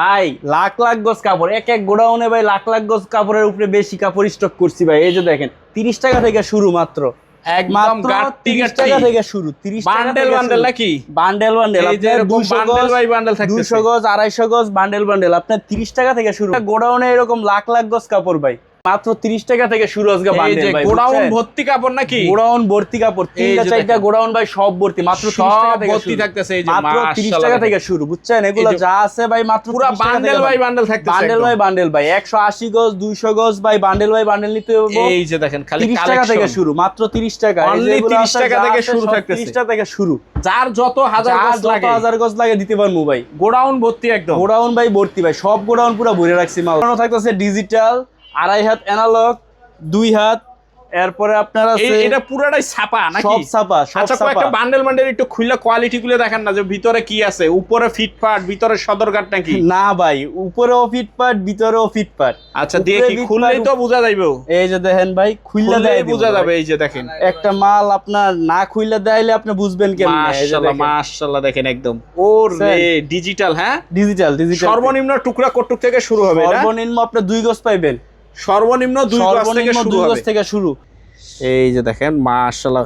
ভাই লাখ লাখ গজ কাপড়, এক এক গোডাউনে ভাই লাখ লাখ গজ কাপড়ের উপরে বেশি কাপড় স্টক করছি ভাই। এই যে দেখেন 30 টাকা থেকে শুরু, মাত্র একদম গাট্টি 30 গাট্টি টাকা থেকে শুরু। 30 টাকা বান্ডেল বান্ডেল নাকি? বান্ডেল বান্ডেল, এই যে এরকম বান্ডেল বাই বান্ডেল থাকতেছে, 200 গজ 250 গজ বান্ডেল বান্ডেল আপনার 30 টাকা থেকে শুরু। গোডাউনে এরকম লাখ লাখ গজ কাপড় ভাই, মাত্র 30 টাকা থেকে শুরু আজকে বান্ডেল ভাই। গোডাউন ভর্তি কাপড় নাকি? গোডাউন ভর্তি কাপড়, 3টা 4টা গোডাউন ভাই সব ভর্তি, মাত্র 30 টাকা থেকে ভর্তি থাকতেছে। এই যে মাত্র 30 টাকা থেকে শুরু, বুঝছেন? এগুলো যা আছে ভাই মাত্র পুরো বান্ডেল বাই বান্ডেল থাকতেছে, বান্ডেল ভাই 180 গজ 200 গজ ভাই বান্ডেল বাই বান্ডেল নিতে হবে। এই যে দেখেন খালি 30 টাকা থেকে শুরু, মাত্র 30 টাকা। অনলি 30 টাকা থেকে শুরু থাকতেছে, 30 টাকা থেকে শুরু। যার যত হাজার গজ লাগে, হাজার গজ লাগে দিতে পারবো ভাই। গোডাউন ভর্তি, একদম গোডাউন ভাই ভর্তি ভাই, সব গোডাউন পুরো ভরে রাখছি মাল। থাকতেছে ডিজিটাল, 2.5 হাত অ্যানালগ, 2 হাত, এরপরে আপনার আছে এটা পুরোটাই ছাপা নাকি? সব ছাপা, সব আচ্ছা ছাপা। কয়েকটা বান্ডেল বান্ডেল একটু খুলে কোয়ালিটি গুলো দেখান না, যে ভিতরে কি আছে, উপরে ফিটফাট, ভিতরে সদরঘাট নাকি? না ভাই, উপরেও ফিটপাট ভিতরেও ফিটপাট। আচ্ছা দেখি, খুললেই তো বোঝা যাবে। এই যে দেখেন ভাই, খুললে দেয় বোঝা যাবে। এই যে দেখেন একটা মাল আপনার না খুললে দেখাইলে আপনি বুঝবেন কেমনে। মাশাআল্লাহ মাশাআল্লাহ, দেখেন একদম ওরে ডিজিটাল। হ্যাঁ ডিজিটাল, ডিজিটাল। সর্বনিম্ন টুকরা কটুক থেকে শুরু হবে, সর্বনিম্ন আপনি 2 গজ পাইবেন, সর্বনিম্ন 2 গজ থেকে শুরু হবে। 2 গজ থেকে শুরু। এই যে দেখেন মাশাআল্লাহ,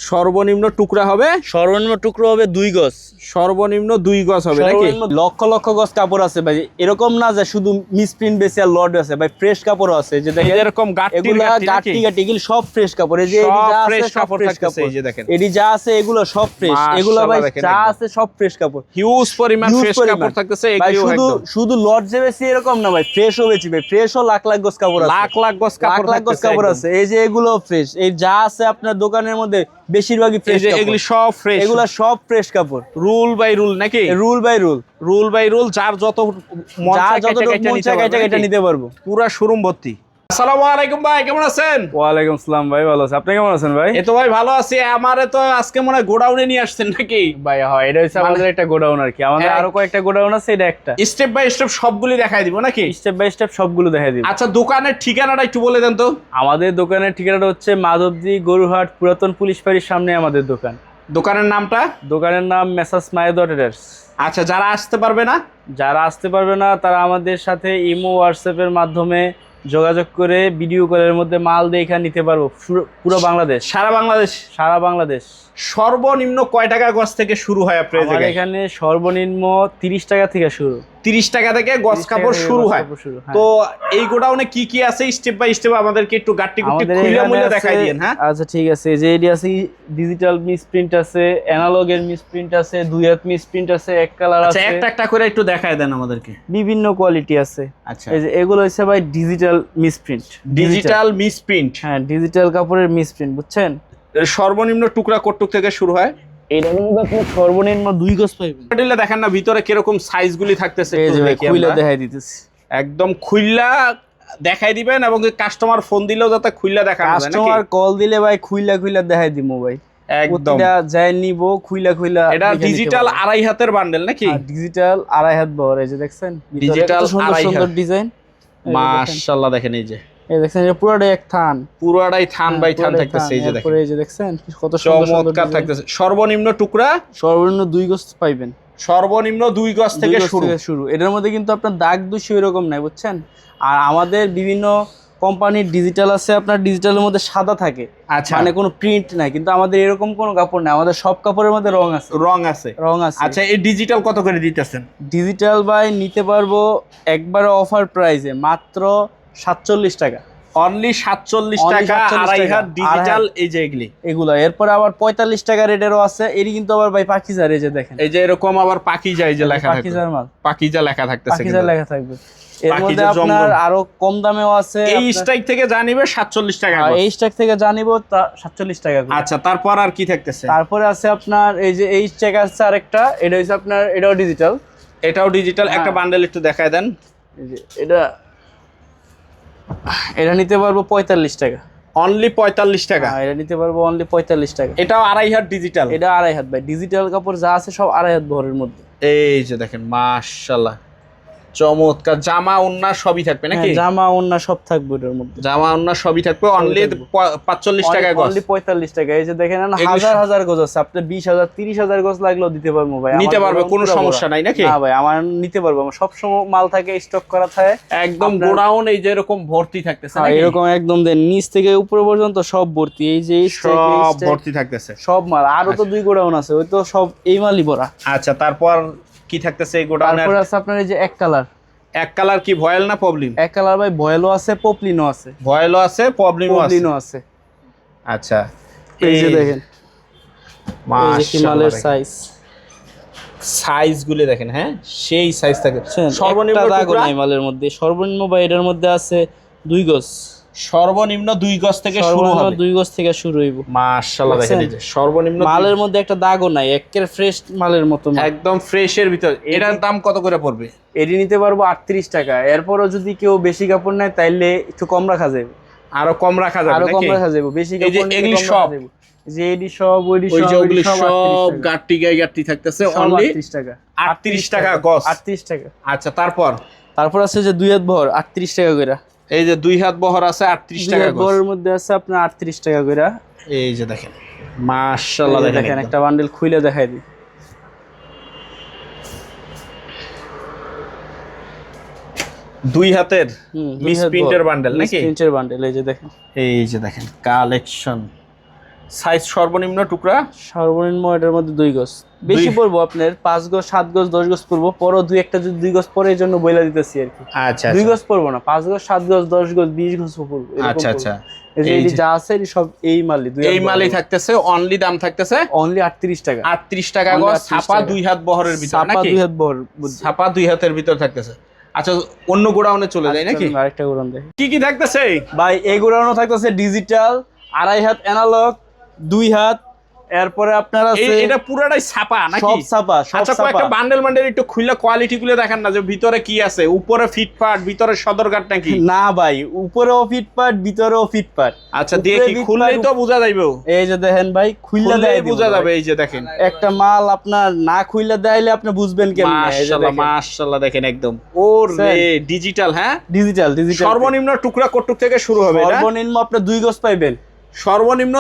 সর্বনিম্ন টুকরা হবে, সর্বনিম্ন টুকরো হবে 2 গজ, সর্বনিম্ন 2 গজ হবে নাকি? লক্ষ লক্ষ গজ কাপড় আছে ভাই, এরকম না যে শুধু মিসপ্রিন্ট বেশি আর লট আছে ভাই, ফ্রেশ কাপড় আছে। যে দেখেন এরকম গাট্টি গাট্টি গাট্টি, এগুলো সব ফ্রেশ কাপড়। এই যে সব যা আছে ফ্রেশ সব কাপড় ফ্রেশ থাকতেছে। কাপড়, এই যে দেখেন এডি যা আছে এগুলো সব ফ্রেশ, এগুলো ভাই যা আছে সব ফ্রেশ কাপড়, হিউজ পরিমাণ ফ্রেশ কাপড় থাকতেছে। ভাই শুধু শুধু লট যে বেশি এরকম না ভাই, ফ্রেশও বেশি ভাই, ফ্রেশও লাখ লাখ গজ কাপড় আছে, লাখ লাখ গজ কাপড় আছে। এই যে এগুলো ফ্রেশ, এই যা আছে আপনার দোকানের মধ্যে বেশিরভাগই ফ্রেশ। এগুলি সব ফ্রেশ, এগুলা সব ফ্রেশ কাপড়, রুল বাই রুল নাকি? Rule by rule, rule by rule, যার যত মন চায় এটা নিতে পারবো। পুরা শোরুম ভর্তি। আসসালামু আলাইকুম ভাই, কেমন আছেন? ওয়ালাইকুম আসসালাম ভাই, ভালো আছি। আপনি কেমন আছেন ভাই? এই তো ভাই ভালো আছি। আমারে তো আজকে মনে হয় গোডাউনে নিয়ে আসছেন নাকি? ভাই হয়, এটা হচ্ছে আমাদের একটা গোডাউন আর কি, আমাদের আরো কয়েকটা গোডাউন আছে, এটা একটা। স্টেপ বাই স্টেপ সবগুলি দেখাই দিব নাকি? স্টেপ বাই স্টেপ সবগুলো দেখাই দিব। আচ্ছা দোকানের ঠিকানাটা একটু বলে দেন তো। আমাদের দোকানের ঠিকানাটা হচ্ছে মাধবদী গরুহাট পুরাতন পুলিশ ফাঁড়ির সামনে আমাদের দোকান। দোকানের নামটা? দোকানের নাম মেসার্স মায়েদা ট্রেডার্স। আচ্ছা যারা আসতে পারবে না, তারা আমাদের সাথে ইমো হোয়াটসঅ্যাপের মাধ্যমে যোগাযোগ করে ভিডিও কলের মধ্যে মাল দেখে নিতে পারবো। পুরো বাংলাদেশ, সারা বাংলাদেশ। সর্বনিম্ন কয় টাকা গজ থেকে শুরু হয় আপনার জায়গায়? এখানে সর্বনিম্ন 30 টাকা থেকে শুরু, 30 টাকা থেকে গজ কাপড় শুরু হয়। তো এই গোডাউনে কি কি আছে স্টেপ বাই স্টেপ আমাদেরকে একটু গাট্টি গুট্টি খুলে মুলে দেখাই দিন। হ্যাঁ আচ্ছা ঠিক আছে। যে এডি আছে ডিজিটাল মিসপ্রিন্ট আছে, অ্যানালগের মিসপ্রিন্ট আছে, 2 হাত মিসপ্রিন্ট আছে, এক কালার আছে। আচ্ছা একটা একটা করে একটু দেখায় দেন আমাদেরকে। বিভিন্ন কোয়ালিটি আছে। আচ্ছা এই যে এগুলো হচ্ছে ভাই ডিজিটাল মিসপ্রিন্ট। হ্যাঁ ডিজিটাল কাপড়ের মিসপ্রিন্ট, বুঝছেন? সর্বনিম্ন টুকরা কটুক থেকে শুরু হয়। এটার মধ্যে আপনি সর্বনিম্ন 2 গজ পাবেন। এটা দেখেন না ভিতরে কিরকম সাইজগুলি থাকতেছে, এই যে ভাই খুলে দেখাই দিতেছি, একদম খুইলা দেখাই দিবেন, এবং কাস্টমার ফোন দিলেও যাতে খুইলা দেখানো যায়। কাস্টমার কল দিলে ভাই খুইলা দেখাই দিমু ভাই, একদম যাই নিব খুইলা। এটা ডিজিটাল 2.5 হাতের বান্ডেল নাকি? ডিজিটাল 2.5 হাত বড়। এই যে দেখছেন ডিজিটাল 2.5 সুন্দর ডিজাইন, মাশাআল্লাহ। দেখেন এই যে দেখছেন, এটা পুরোটাই এক থান, পুরোটাই থান বাই থান থাকতেছে। এই যে দেখেন, এই যে দেখছেন কত চমৎকার থাকতেছে। সর্বনিম্ন টুকরা সর্বনিম্ন 2 গজ পাইবেন, সর্বনিম্ন 2 গজ থেকে শুরু। এটার মধ্যে কিন্তু আপনার দাগ দুষি এরকম নাই, বুঝছেন? আর আমাদের বিভিন্ন কোম্পানির ডিজিটাল আছে, আপনার ডিজিটালের মধ্যে সাদা থাকে, আচ্ছা মানে কোনো প্রিন্ট নাই, কিন্তু আমাদের এরকম কোনো কাপড় নাই, আমাদের সব কাপড়ের মধ্যে রং আছে। আচ্ছা এই ডিজিটাল কত করে দিতেছেন? ডিজিটাল ভাই নিতে পারবো একবারে অফার প্রাইসে মাত্র 47 টাকা, অনলি 47 টাকা। 2.5 হাত ডিজিটাল এই যে এগুলো। এরপর আবার 45 টাকা রেটেরও আছে। এরই কিন্তু আবার ভাই পাকিজার, এই যে দেখেন, এই যে এরকম আবার পাকিজা এই যে লেখা থাকবে, পাকিজার মাল, পাকিজা লেখা থাকতেছে, পাকিজা লেখা থাকবে। এর মধ্যে আপনার আরো কম দামেও আছে। এই স্ট্রাইক থেকে জানিবে 47 টাকা, এই স্ট্রাইক থেকে জানিবো 47 টাকা। আচ্ছা তারপর আর কি থাকতেছে? তারপরে আছে আপনার এই যে এই স্ট্রাইক আছে আরেকটা, এটা হচ্ছে আপনার, এটাও ডিজিটাল। একটা বান্ডেল একটু দেখায় দেন। এই যে এটা নিতে পারবো 45 টাকা, অনলি 45 টাকা। এটা নিতে পারবো অনলি 45 টাকা। এটাও 2.5 হাত ডিজিটাল, এটা 2.5 হাত ভাই। ডিজিটাল কাপড় যা আছে সব 2.5 হাত ভরের মধ্যে। এই যে দেখেন মাশাআল্লাহ, চমৎকার, জামা ওন্না সবই থাকবে নাকি? জামা ওন্না সব থাকবে এর মধ্যে, জামা ওন্না সবই থাকবে। অনলি 45 টাকায় গজ, অনলি 45 টাকা। এই যে দেখেন না, হাজার হাজার গজ আছে, আপনি 20,000 30,000 গজ লাগলেও দিতে পারবো ভাই, নিতে পারবে, কোনো সমস্যা নাই নাকি? না ভাই, আমার নিতে পারবো, আমার সব সময় মাল থাকে, স্টক করা থাকে একদম। গোডাউন এই যে এরকম ভর্তি থাকতেছে নাকি? এরকম একদম দেন নিচ থেকে উপর পর্যন্ত সব ভর্তি, এই যে সব ভর্তি থাকতেছে সব মাল। আরো তো 2 গোডাউন আছে, ওই তো সব এই মালই ভরা। আচ্ছা, তারপর কি থাকতেছে এই গোডাউনে? তারপর আছে আপনার এই যে এক কালার। এক কালার কি ভয়েল না পবলিন? এক কালার ভাই, ভয়েলও আছে, পপলিনও আছে। ভয়েলও আছে, পবলিনও আছে। আচ্ছা, এই যে দেখেন মালের সাইজ, সাইজ গুলো দেখেন। হ্যাঁ, সেই সাইজ থাকে। সর্বনিম্ন দাগও নাই মালের মধ্যে। সর্বনিম্ন ভাই এটার মধ্যে আছে 2 গজ, সর্বনিম্ন 2 গজ থেকে শুরু হবে। 2 গজ থেকে শুরু হইব। মাশাআল্লাহ, দেখেন এই যে সর্বনিম্ন মালের মধ্যে একটা দাগও নাই, একের ফ্রেশ মালের মতো, একদম ফ্রেশের ভিতর। এটার দাম কত করে পড়বে? এটি নিতে পারবো 38 টাকা। এরপরও যদি কেউ বেশি কাপড় নেয় তাইলে একটু কম রাখা যাবে, আরো কম রাখা যাবে, আরো কম রাখা যাবে। বেশি কাপড় নিলে এগুলি কম সব, রাখা যাবে। যে এডি সব ওইডি ওই যে সব ওগুলি সব সব গাট্টি গাই গাট্টি থাকতেছে অনলি 38 টাকা। 38 টাকা গজ, 38 টাকা। আচ্ছা, তারপর আছে যে 2 হাত বহর 38 টাকা করে। এই যে 2 হাত বহর আছে 38 টাকা গজ। বহরের মধ্যে আছে আপনার 38 টাকা করে। এই যে দেখেন, মাশাআল্লাহ, দেখেন একটা বান্ডেল খুলে দেখাই দিই। 2 হাতের মিস প্রিন্টের বান্ডেল নাকি? প্রিন্টের বান্ডেল। এই যে দেখেন কালেকশন। সাইজ সর্বনিম্ন টুকরা, সর্বনিম্ন এটার মধ্যে 2 গজ। বেশি পড়বো আপনার 5 গজ 7 গজ 10 গজ পড়বো, পরও 2-1টা যদি 2 গজ পরে এই জন্য বইলা দিতেছি আর কি। আচ্ছা, 2 গজ পড়বো না, 5 গজ 7 গজ 10 গজ 20 গজ পড়বো। আচ্ছা আচ্ছা, এই যে যা আছে সব এই মালই, এই মালই থাকতেছে। অনলি দাম থাকতেছে অনলি 38 টাকা। 38 টাকা গজ, ছাপা 2 হাত বহরের ভিতর নাকি? ছাপা 2 হাত বহর, ছাপা 2 হাতের ভিতর থাকতেছে। আচ্ছা, অন্য গোডাউনে চলে যায় নাকি? আরেকটা গোডাউন দেখি কি কি থাকতেছে ভাই। এই গোডাউনে থাকতেছে ডিজিটাল, 2.5 হাত অ্যানালগ, 2 হাত, এরপরে আপনার আছে এটা পুরোটাই ছাপা নাকি? সব ছাপা, সব আচ্ছা, ছাপা। কয়েকটা বান্ডেল একটু খুলে কোয়ালিটি গুলো দেখান না, যে ভিতরে কি আছে। উপরে ফিটপাট, ভিতরে সদরঘাট নাকি? না ভাই, উপরেও ফিটপাট, ভিতরেও ফিটপাট। আচ্ছা, দেখি, খুললেই তো বোঝা যাবে। এই যে দেখেন ভাই, খুললে দেয় বোঝা যাবে। এই যে দেখেন, একটা মাল আপনার না খুললে দেখাইলে আপনি বুঝবেন কেমনে। মাশাআল্লাহ, মাশাআল্লাহ, দেখেন একদম ওরে ডিজিটাল। হ্যাঁ, ডিজিটাল। সর্বনিম্ন টুকরা কটুক থেকে শুরু হবে? সর্বনিম্ন আপনি 2 গজ পাইবেন। সর্বনিম্ন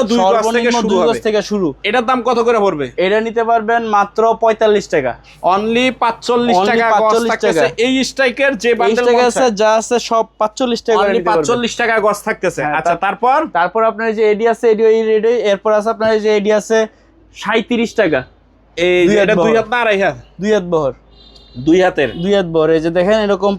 2 গজ থেকে শুরু। এটার দাম কত করে পড়বে? এটা নিতে পারবেন মাত্র 45 টাকা। অনলি 45 টাকা গজ থাকতেছে। এই স্ট্রাইকের যে বান্ডেল আছে যা আছে সব 45 টাকা করে নিতে পারবেন। 45 টাকা গজ থাকতেছে। আচ্ছা, তারপর আপনার যে এডি আছে, এডি রেডি। এরপর আছে আপনার যে এডি আছে 37 টাকা। এই যে এটা 2 হাত না 2.5 হাত? 2 হাত বহর, 2 হাতের 2 হাত বহর। এই যে দেখেন এরকম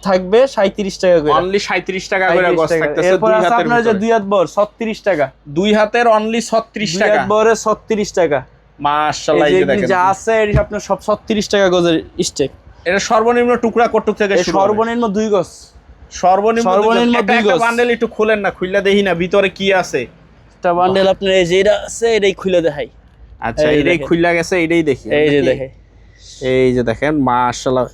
থাকবে 37 টাকা করে। অনলি 37 টাকা করে গজ থাকতেছে। এরপর আছে আপনার যে 2 হাত বহর 36 টাকা। 2 হাতের অনলি 36 টাকা। 2 হাত বহরে 36 টাকা। মাশাআল্লাহ, এই যে দেখেন যা আছে এর আপনার সব 36 টাকা গজের স্টেক। এটা সর্বনিম্ন টুকরা কটুক থেকে শুরু? সর্বনিম্ন 2 গজ। সর্বনিম্ন 2 গজ। বান্ডেল একটু খুলেন না, খুললা দেখি না ভিতরে কি আছে। একটা বান্ডেল আপনার এই যে এটা আছে, এটাই খুলে দেখাই। আচ্ছা, এটাই খুললা গেছে, এটাই দেখি। এই যে দেখেন, এই যে দেখেন, মাশাআল্লাহ।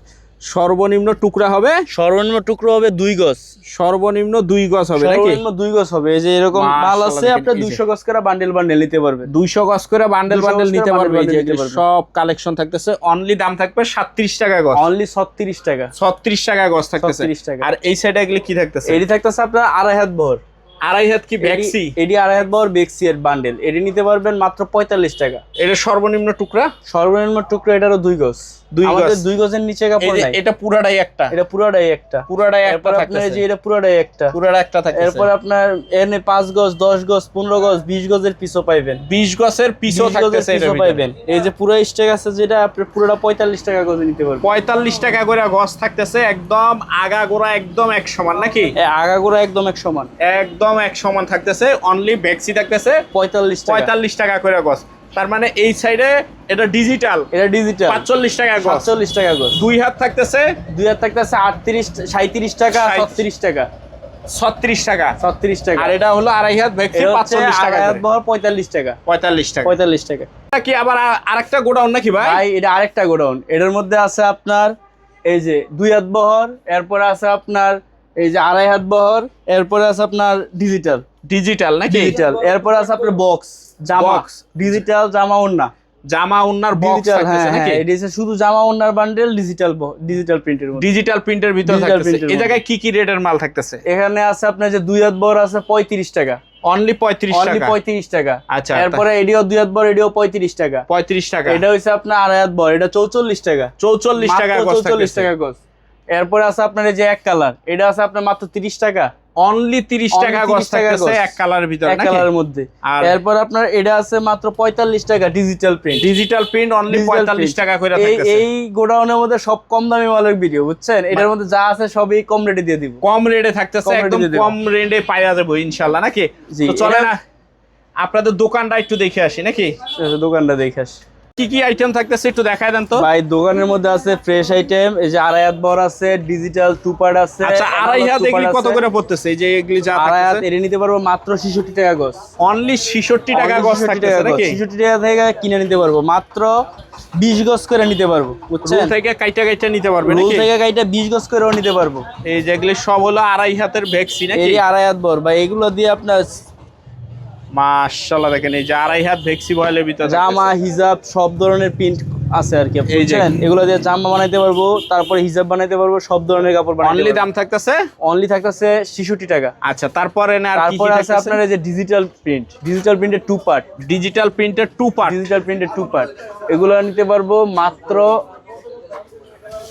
সর্বনিম্ন টুকরা হবে, সর্বনিম্ন টুকরো হবে 2 গজ। সর্বনিম্ন 2 গজ হবে নাকি? সর্বনিম্ন 2 গজ হবে। এই যে এরকম মাল আছে, আপনি 200 গজ করে বান্ডেল নিতে পারবেন। 200 গজ করে বান্ডেল নিতে পারবে। এই যে সব কালেকশন থাকতেছে। অনলি দাম থাকবে 37 টাকা গজ। অনলি 36 টাকা। 36 টাকা গজ থাকতেছে। আর এই সাইডে এগুলি কি থাকতেছে? এডি থাকতেছে আপনার 2.5 হাত বহর। 2.5 হাত কি বেক্সি? এডি 2.5 হাত বহর বেক্সি এর বান্ডেল। এডি নিতে পারবেন মাত্র 45 টাকা। এটা সর্বনিম্ন টুকরা? সর্বনিম্ন টুকরা এটারও 2 গজ। আমাদের 2 গজের নিচে কাপড় নাই। এটা পুরাটাই একটা? এটা পুরাটাই একটা। পুরাটাই একটা থাকতেছে। আপনার যে এটা পুরাটাই একটা। পুরাটা একটা থাকতেছে। এরপর আপনার এনে 5 গজ 10 গজ 15 গজ 20 গজের পিসও পাইবেন। 20 গজের পিসও থাকতেছে। এটা পাইবেন। এই যে পুরো স্টেক আছে যেটা আপনি পুরোটা 45 টাকা গজে নিতে পারবেন। 45 টাকা করে গজ থাকতেছে। একদম আগাগোড়া একদম এক সমান নাকি? আগাগোড়া একদম এক সমান। একদম এক সমান থাকতেছে। অনলি বেক্সি থাকতেছে 45 টাকা করে গজ। তার মানে এই সাইডে এটা ডিজিটাল। এটা ডিজিটাল 45 টাকা গজ। 45 টাকা গজ। 2 হাত থাকতেছে 38 37 টাকা 36 টাকা 36 টাকা 36 টাকা। আর এটা হলো 2.5 হাত বেক্সি 45 টাকা। 2.5 হাত বহর 45 টাকা। 45 টাকা 45 টাকা। এটা কি আবার আরেকটা গোডাউন নাকি ভাই? ভাই এটা আরেকটা গোডাউন। এটার মধ্যে আছে আপনার এই যে 2 হাত বহর, এরপর আছে আপনার এই যে 2.5 হাত বহর, এরপর আছে আপনার ডিজিটাল নাকি? ডিজিটাল। এরপর আছে আপনার বক্স জামা, ডিজিটাল জামা ওন্না। জামা ওন্নার বক্স ডিজিটাল, হ্যাঁ থাকতেছে নাকি? হ্যাঁ, এটা হচ্ছে শুধু জামা ওন্নার বান্ডেল, ডিজিটাল প্রিন্টের মধ্যে। ডিজিটাল প্রিন্টের ভিতর Digital থাকতেছে। print এর এই মধ্যে। জায়গায় কি কি রেটের মাল থাকতেছে? এখানে আছে আপনার যে 2 হাত বড় আছে 35 টাকা, অনলি 35 অনলি টাকা। 35 টাকা। আচ্ছা, এরপরে এডিও 2 হাত বড়, এডিও 35 টাকা। 35 টাকা। এটা হইছে আপনার 2.5 হাত বড়, এটা 44 টাকা। 44 টাকা মাত্র গজ 44 থাকতেছে। টাকা গজ। এরপরে আছে আপনার এই যে এক কালার, এটা আছে আপনার মাত্র 30 টাকা। অনলি 30 টাকা Only গজ 30 টাকা থাকতেছে গজ। এক কালারের ভিতর এক নাকি? কালারের মধ্যে। আর এরপর আপনার এটা আছে মাত্র 45 টাকা digital print. Digital print only 45 টাকা করে থাকতেছে। এই গোডাউনের মধ্যে সব কম দামি মালের ভিডিও, বুঝছেন? এটার মধ্যে যা আছে সবই কম রেটে দিয়ে দিব। কম রেটে থাকতেছে, কম rate এ একদম দিয়ে দেব। কম রেটে পাওয়া যাবে ইনশাআল্লাহ নাকি? জি, তো চলে এটা- না আপনাদের দোকানটা একটু দেখে আসি নাকি? দোকানটা দেখে আসি। কি কি আইটেম থাকতেছে একটু দেখায় দেন তো। ভাই দোকানের মধ্যে আছে ফ্রেশ আইটেম, এই যে 2.5 হাত বড় আছে, ডিজিটাল 2 পার্ট আছে। আচ্ছা, আড়াই হাত two part এগুলি কত আছে। করে পড়তেছে? এই যে এগুলি যা 2.5 হাত থাকতেছে এটা নিতে পারবো মাত্র 66 টাকা গজ। অনলি 66 টাকা Only গজ 66 থাকতেছে টাকা গজ। নাকি? 66 টাকা থেকে কিনে নিতে পারবো, মাত্র 20 গজ করে নিতে পারবো, রুল বুঝছেন? থেকে কাইটা কাইটা নিতে পারবে রুল নাকি? থেকে গাইটা 20 গজ করেও নিতে পারবো। এই যেগুলি সব হলো আড়াই হাতের ভ্যাকসি নাকি? এই 2.5 হাত বড় ভাই, এগুলো দিয়ে আপনার মাশাআল্লাহ দেখেন এই যে আড়াই হাত ভ্যাকসি বয়েলের ভিতরে জামা হিজাব সব ধরনের প্রিন্ট আছে আর কি, এই যে- বুঝছেন? এগুলো দিয়ে জামা বানাইতে পারবো, তারপরে হিজাব বানাইতে পারবো, সব ধরনের কাপড় বানাইতে অনলি পারবো। দাম থাকতেছে। অনলি থাকতেছে 66 টাকা। আচ্ছা, তারপরে না আর কি কি তারপরে আছে থাকতেছে? আপনার এই যে ডিজিটাল প্রিন্টের 2 পার্ট, ডিজিটাল প্রিন্টের 2 পার্ট ডিজিটাল প্রিন্টের 2 পার্ট, এগুলো নিতে পারবো মাত্র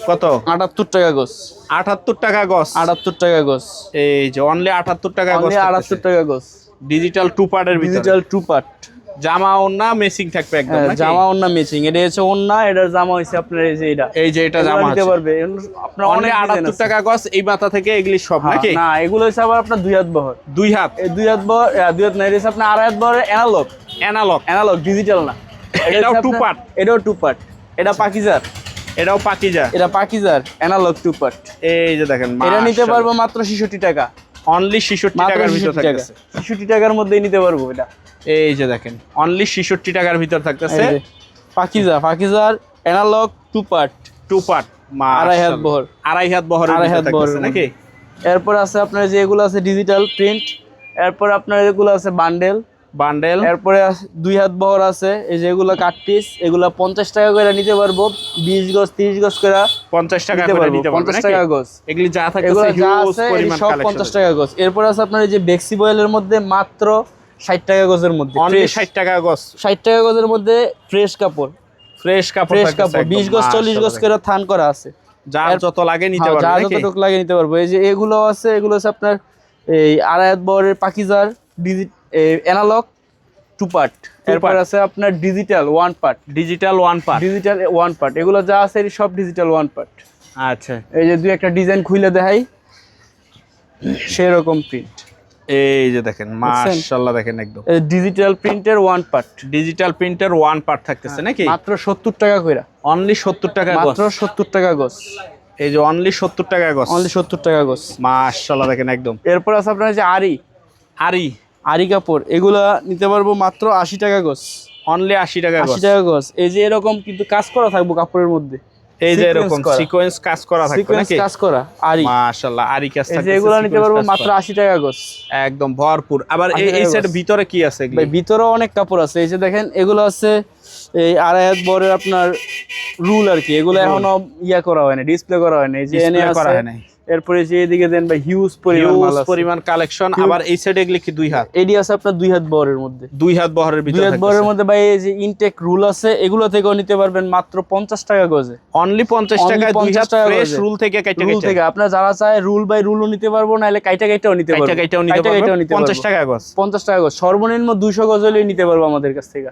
কত? 78 টাকা গজ। 78 টাকা গজ। 78 টাকা গজ। এই যে অনলি 78 টাকা গজ। অনলি 78 টাকা গজ। ডিজিটাল 2 পার্টের ভিতরে ডিজিটাল 2 পার্ট। জামা ওন্না মেসিং থাকবে একদম নাকি? জামা ওন্না ম্যাচিং, এটা হচ্ছে ওন্না, এটার জামা হইছে আপনার এই যে এটা। এই যে এটা এগুলো জামা নিতে আছে পারবে আপনার অনলি অনেক 78 টাকা। টাকা গজ। এই মাথা থেকে এগুলি সব নাকি? না, এগুলো হচ্ছে আবার আপনার 2 হাত বহর। 2 হাত এই 2 হাত বহর, 2 হাত না, এটা হচ্ছে আপনার 2.5 হাত বহর অ্যানালগ। অ্যানালগ, ডিজিটাল না। এটাও হচ্ছে 2 আপনার- পার্ট। এটাও 2 পার্ট। এটা পাকিজার, এটাও পাকিজা। এটা পাকিজার অ্যানালগ 2 পার্ট। এই যে দেখেন এটা নিতে পারবো মাত্র 66 টাকা। অনলি 66 মাত্র টাকার ভিতর 66 টাকা। থাকতেছে। 66 টাকার মধ্যেই নিতে পারবো এটা। এই যে দেখেন অনলি 66 টাকার ভিতর থাকতেছে এই যে পাকিজার অ্যানালগ 2 পার্ট, 2 পার্ট। 2.5 হাত বহর। আড়াই হাত বহরের 2.5 ভিতর হাত থাকতেছে বহরের নাকি? এরপর আছে আপনার যে এগুলো আছে ডিজিটাল প্রিন্ট, এরপর আপনার এগুলো আছে বান্ডেল, বান্ডেল এরপরে 2 হাত বহর আছে, এই যে এগুলো কাট পিস, এগুলো 50 টাকা করে নিতে পারবো, 20 গজ 30 গজ করে 50 টাকা নিতে করে পারবো, নিতে পারবে 50 নাকি? টাকা গজ। এগুলি যা এগুলো থাকতেছে যা হিউজ আছে এই পরিমাণ সব কালেকশন। 50 টাকা গজ। এরপর আছে আপনার এই যে বেক্সি বয়েলের মধ্যে মাত্র 60 টাকা গজের মধ্যে, অনলি 60 টাকা গজ। 60 টাকা গজের মধ্যে ফ্রেশ কাপড়, ফ্রেশ কাপড় ফ্রেশ থাকতেছে কাপড়, একদম। 20 গজ 40 গজ করে থান করা আছে। যার যত লাগে নিতে হ্যাঁ, পারবে যা নাকি? যতটুকু লাগে নিতে পারবো। এই যে এগুলো আছে, এগুলো হচ্ছে আপনার এই 2.5 হাত বহরের পাকিজার অ্যানালগ 2 পার্ট। এরপর part। আছে আপনার digital 1 part, digital 1 part. Digital 1 part. এগুলো যা আছে এই সব ডিজিটাল 1 পার্ট। আচ্ছা, এই যে দুই একটা ডিজাইন খুলে দেখাই, সেরকম প্রিন্ট। এই যে দেখেন মাশাআল্লাহ দেখেন একদম ডিজিটাল প্রিন্টের 1 পার্ট, ডিজিটাল প্রিন্টের 1 পার্ট থাকতেছে নাকি? মাত্র 70 টাকা কইরা। অনলি 70 টাকা গজ। মাত্র 70 টাকা গজ। এই যে অনলি 70 টাকা গজ। অনলি 70 টাকা গজ। মাশাআল্লাহ দেখেন একদম। এরপর আছে আপনার যে আরি কাপড়, এগুলা নিতে পারবো মাত্র 80 টাকা গজ। অনলি 80 টাকা গজ। 80 টাকা গজ। এই যে এরকম কিন্তু কাজ করা থাকবো কাপড়ের মধ্যে, এই যে Sequence এরকম করা। সিকোয়েন্স কাজ করা থাকবে সিকোয়েন্স নাকি? কাজ করা আরি। মাশাআল্লাহ আরি কাজ এই যে থাকতেছে। এগুলা নিতে sequence পারবো কাজ মাত্র করা। 80 টাকা গজ। একদম ভরপুর। আবার 80 এই টাকা সেট গজ। ভিতরে কি আছে এগুলি? ভাই ভিতরেও অনেক কাপড় আছে। এই যে দেখেন এগুলো আছে এই 2.5 হাত বরের আপনার রুল আর কি, এগুলো এখনো ইয়া করা হয় না, ডিসপ্লে করা হয় না। এই যে এনে Display করা আছে, হয় নাই। এরপরে যে এদিকে দেন ভাই হিউজ পরিমাণ মাল হিউজ আছে। পরিমাণ কালেকশন। আবার এই সেট এগুলি কি 2 হাত? এডি আছে আপনার 2 হাত বরের মধ্যে। 2 হাত বহরের 2 ভিতরে হাত বরের মধ্যে ভাই এই যে ইনটেক রুল আছে, এগুলো থেকেও নিতে পারবেন মাত্র 50 টাকা গজে। অনলি 50 Only টাকায় 2 50 হাত টাকা ফ্রেশ গজে। রুল থেকে কাইটা রুল কাইটা থেকে আপনার যারা চায় রুল বাই রুলও নিতে পারবো, নাহলে কাইটাও নিতে পারবো। কাইটাও নিতে কাইটাও পারবে। নিতে 50 পারবো। টাকা গজ। 50 টাকা গজ। সর্বনিম্ন 200 গজ হলেই নিতে পারবো আমাদের কাছ থেকে।